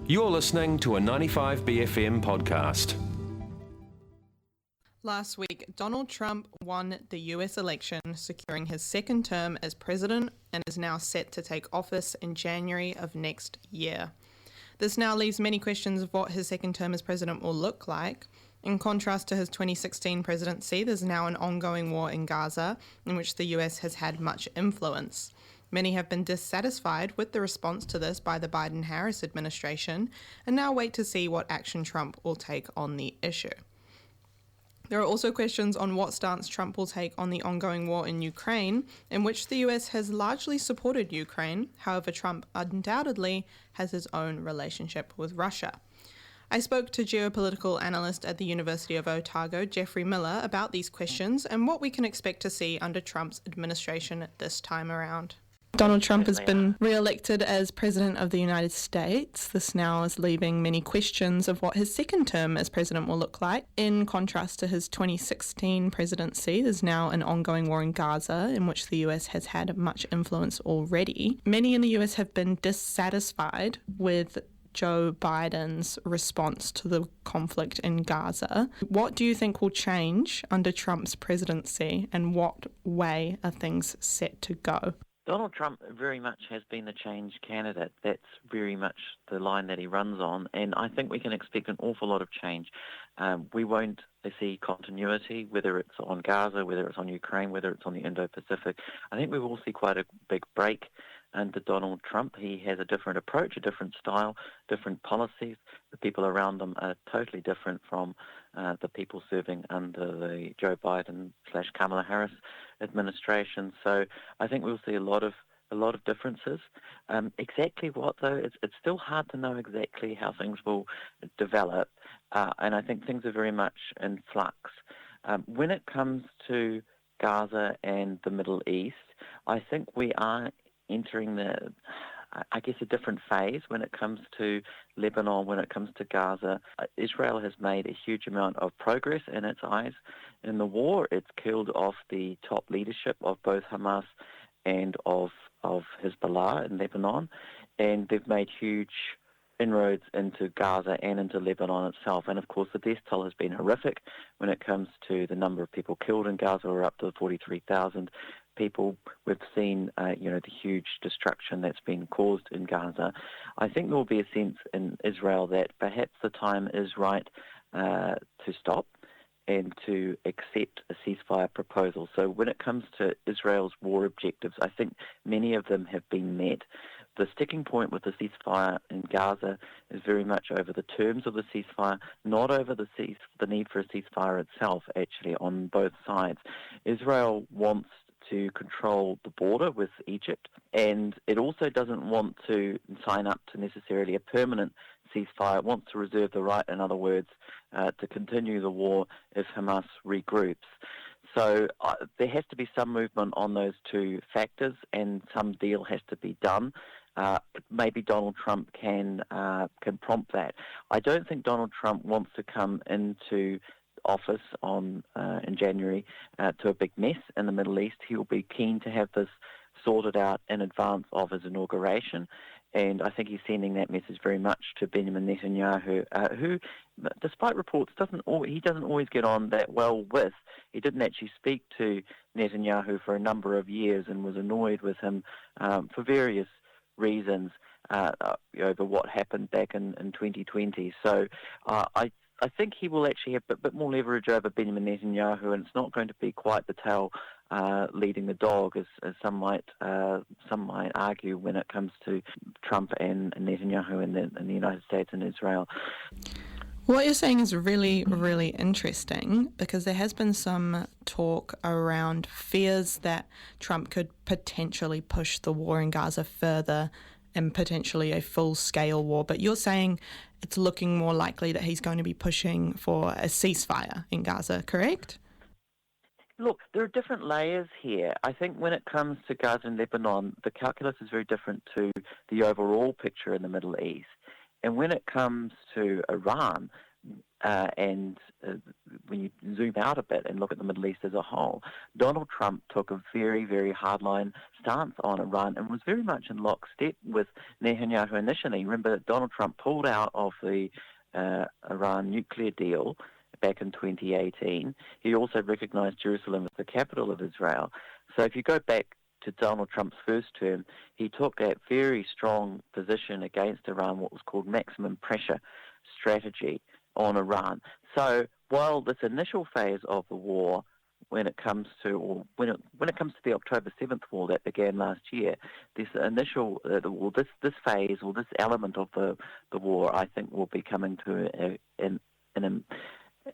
You're listening to a 95BFM podcast. Last week, Donald Trump won the US election, securing his second term as president, and is now set to take office in January of next year. This now leaves many questions of what his second term as president will look like. In contrast to his 2016 presidency, there's now an ongoing war in Gaza, in which the US has had much influence. Many have been dissatisfied with the response to this by the Biden-Harris administration, and now wait to see what action Trump will take on the issue. There are also questions on what stance Trump will take on the ongoing war in Ukraine, in which the US has largely supported Ukraine. However, Trump undoubtedly has his own relationship with Russia. I spoke to geopolitical analyst at the University of Otago, Geoffrey Miller, about these questions and what we can expect to see under Trump's administration this time around. Donald Trump has been re-elected as President of the United States. This now is leaving many questions of what his second term as president will look like. In contrast to his 2016 presidency, there's now an ongoing war in Gaza, in which the US has had much influence already. Many in the US have been dissatisfied with Joe Biden's response to the conflict in Gaza. What do you think will change under Trump's presidency, and what way are things set to go? Donald Trump very much has been the change candidate. That's very much the line that he runs on, and I think we can expect an awful lot of change. We won't see continuity, whether it's on Gaza, whether it's on Ukraine, whether it's on the Indo-Pacific. I think we will see quite a big break under Donald Trump. He has a different approach, a different style, different policies. The people around him are totally different from the people serving under the Joe Biden/Kamala Harris administration. So I think we'll see a lot of differences. Exactly what, though, it's still hard to know exactly how things will develop, and I think things are very much in flux. When it comes to Gaza and the Middle East, I think we are entering a different phase when it comes to Lebanon, when it comes to Gaza. Israel has made a huge amount of progress in its eyes in the war. It's killed off the top leadership of both Hamas and of Hezbollah in Lebanon, and they've made huge inroads into Gaza and into Lebanon itself. And of course, the death toll has been horrific when it comes to the number of people killed in Gaza. We're up to 43,000 people. We've seen, the huge destruction that's been caused in Gaza. I think there will be a sense in Israel that perhaps the time is right to stop and to accept a ceasefire proposal. So when it comes to Israel's war objectives, I think many of them have been met. The sticking point with the ceasefire in Gaza is very much over the terms of the ceasefire, not over the need for a ceasefire itself, actually, on both sides. Israel wants to control the border with Egypt, and it also doesn't want to sign up to necessarily a permanent ceasefire. It wants to reserve the right, in other words, to continue the war if Hamas regroups. So there has to be some movement on those two factors, and some deal has to be done. Maybe Donald Trump can prompt that. I don't think Donald Trump wants to come into office in January to a big mess in the Middle East. He will be keen to have this sorted out in advance of his inauguration, and I think he's sending that message very much to Benjamin Netanyahu, who, despite reports, he doesn't always get on that well with. He didn't actually speak to Netanyahu for a number of years and was annoyed with him for various reasons over what happened back in 2020. So I think he will actually have a bit more leverage over Benjamin Netanyahu, and it's not going to be quite the tail leading the dog, as some might argue when it comes to Trump and Netanyahu in the United States and Israel. What you're saying is really, really interesting, because there has been some talk around fears that Trump could potentially push the war in Gaza further and potentially a full-scale war. But you're saying it's looking more likely that he's going to be pushing for a ceasefire in Gaza, correct? Look, there are different layers here. I think when it comes to Gaza and Lebanon, the calculus is very different to the overall picture in the Middle East. And when it comes to Iran, and when you zoom out a bit and look at the Middle East as a whole, Donald Trump took a very, very hardline stance on Iran and was very much in lockstep with Netanyahu initially. Remember, Donald Trump pulled out of the Iran nuclear deal back in 2018. He also recognised Jerusalem as the capital of Israel. So if you go back to Donald Trump's first term, he took that very strong position against Iran, what was called maximum pressure strategy on Iran. So while this initial phase of the war, when it comes to the October 7th war that began last year, this initial this phase or this element of the war, I think, will be coming to an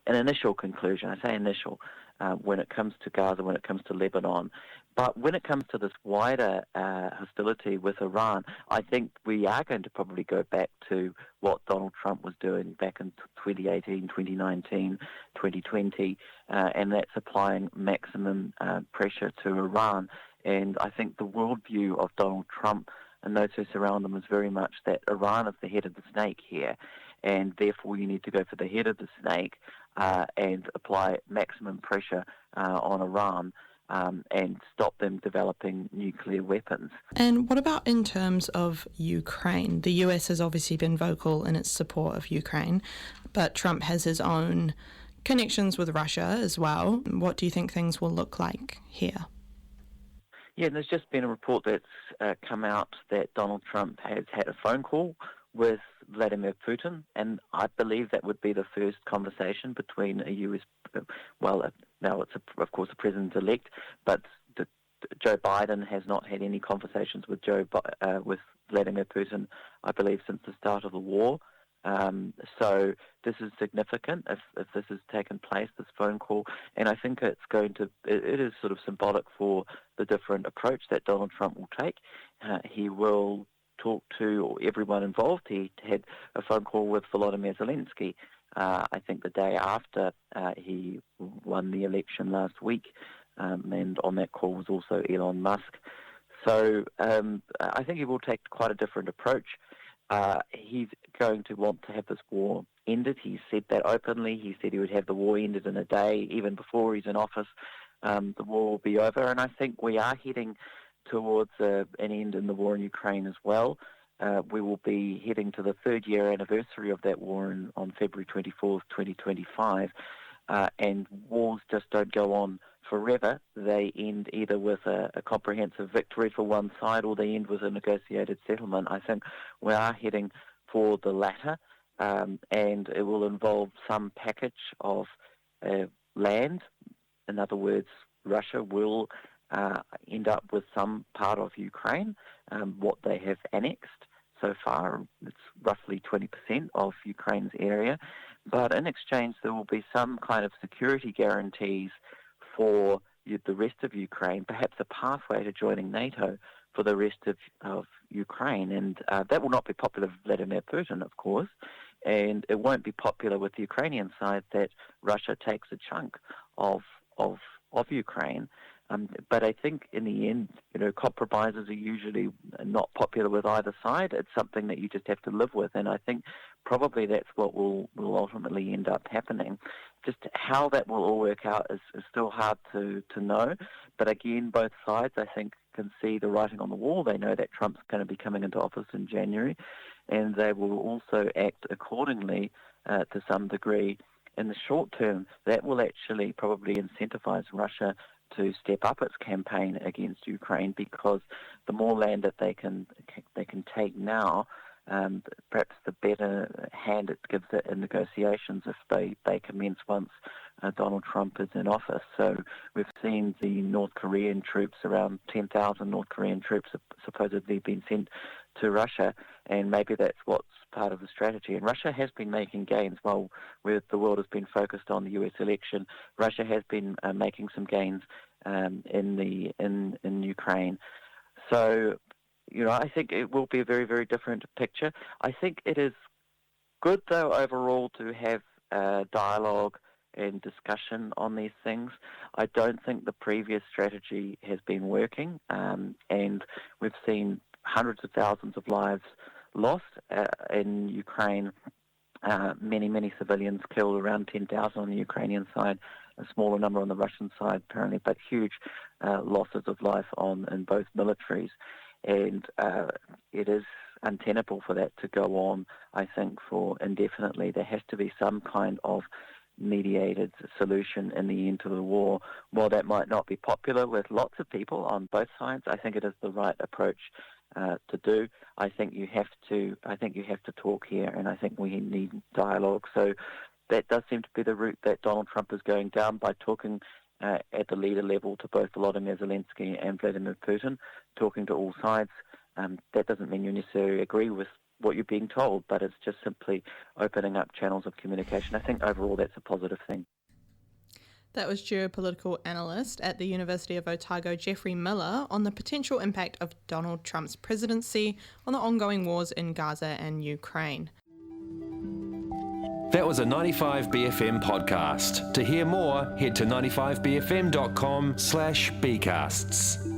initial conclusion. I say initial when it comes to Gaza, when it comes to Lebanon. But when it comes to this wider hostility with Iran, I think we are going to probably go back to what Donald Trump was doing back in 2018, 2019, 2020, and that's applying maximum pressure to Iran. And I think the worldview of Donald Trump and those who surround him is very much that Iran is the head of the snake here, and therefore you need to go for the head of the snake and apply maximum pressure on Iran and stop them developing nuclear weapons. And what about in terms of Ukraine? The US has obviously been vocal in its support of Ukraine, but Trump has his own connections with Russia as well. What do you think things will look like here? Yeah, there's just been a report that's come out that Donald Trump has had a phone call with Vladimir Putin, and I believe that would be the first conversation between a US, now it's of course a president-elect, but Joe Biden has not had any conversations with with Vladimir Putin, I believe, since the start of the war. So this is significant if this has taken place, this phone call, and I think it is sort of symbolic for the different approach that Donald Trump will take. He will talk to everyone involved. He had a phone call with Volodymyr Zelensky, I think the day after he won the election last week, and on that call was also Elon Musk. So I think he will take quite a different approach. He's going to want to have this war ended. He said that openly. He said he would have the war ended in a day, even before he's in office. The war will be over, and I think we are heading towards an end in the war in Ukraine as well. We will be heading to the third-year anniversary of that war on February 24th, 2025, and wars just don't go on forever. They end either with a comprehensive victory for one side or they end with a negotiated settlement. I think we are heading for the latter, and it will involve some package of land. In other words, Russia will end up with some part of Ukraine, what they have annexed so far. It's roughly 20% of Ukraine's area. But in exchange, there will be some kind of security guarantees for the rest of Ukraine, perhaps a pathway to joining NATO for the rest of Ukraine. And that will not be popular with Vladimir Putin, of course, and it won't be popular with the Ukrainian side that Russia takes a chunk of Ukraine. But I think in the end, compromises are usually not popular with either side. It's something that you just have to live with, and I think probably that's what will ultimately end up happening. Just how that will all work out is still hard to know. But again, both sides, I think, can see the writing on the wall. They know that Trump's going to be coming into office in January, and they will also act accordingly to some degree. In the short term, that will actually probably incentivize Russia to step up its campaign against Ukraine, because the more land that they can take now, perhaps the better hand it gives it in negotiations if they commence once Donald Trump is in office. So we've seen the North Korean troops, around 10,000 North Korean troops have supposedly been sent to Russia, and maybe that's what's part of the strategy. And Russia has been making gains while the world has been focused on the US election. Russia has been making some gains in Ukraine. So, I think it will be a very, very different picture. I think it is good, though, overall to have dialogue and discussion on these things. I don't think the previous strategy has been working, and we've seen hundreds of thousands of lives lost in Ukraine many civilians killed, around 10,000 on the Ukrainian side, a smaller number on the Russian side apparently, but huge losses of life in both militaries. And it is untenable for that to go on, I think, for indefinitely. There has to be some kind of mediated solution in the end to the war. While that might not be popular with lots of people on both sides, I think it is the right approach to do. I think you have to talk here, and I think we need dialogue. So that does seem to be the route that Donald Trump is going down, by talking at the leader level to both Volodymyr Zelensky and Vladimir Putin, talking to all sides. That doesn't mean you necessarily agree with what you're being told, but it's just simply opening up channels of communication. I think overall that's a positive thing. That was geopolitical analyst at the University of Otago, Geoffrey Miller, on the potential impact of Donald Trump's presidency on the ongoing wars in Gaza and Ukraine. That was a 95BFM podcast. To hear more, head to 95bfm.com/bcasts.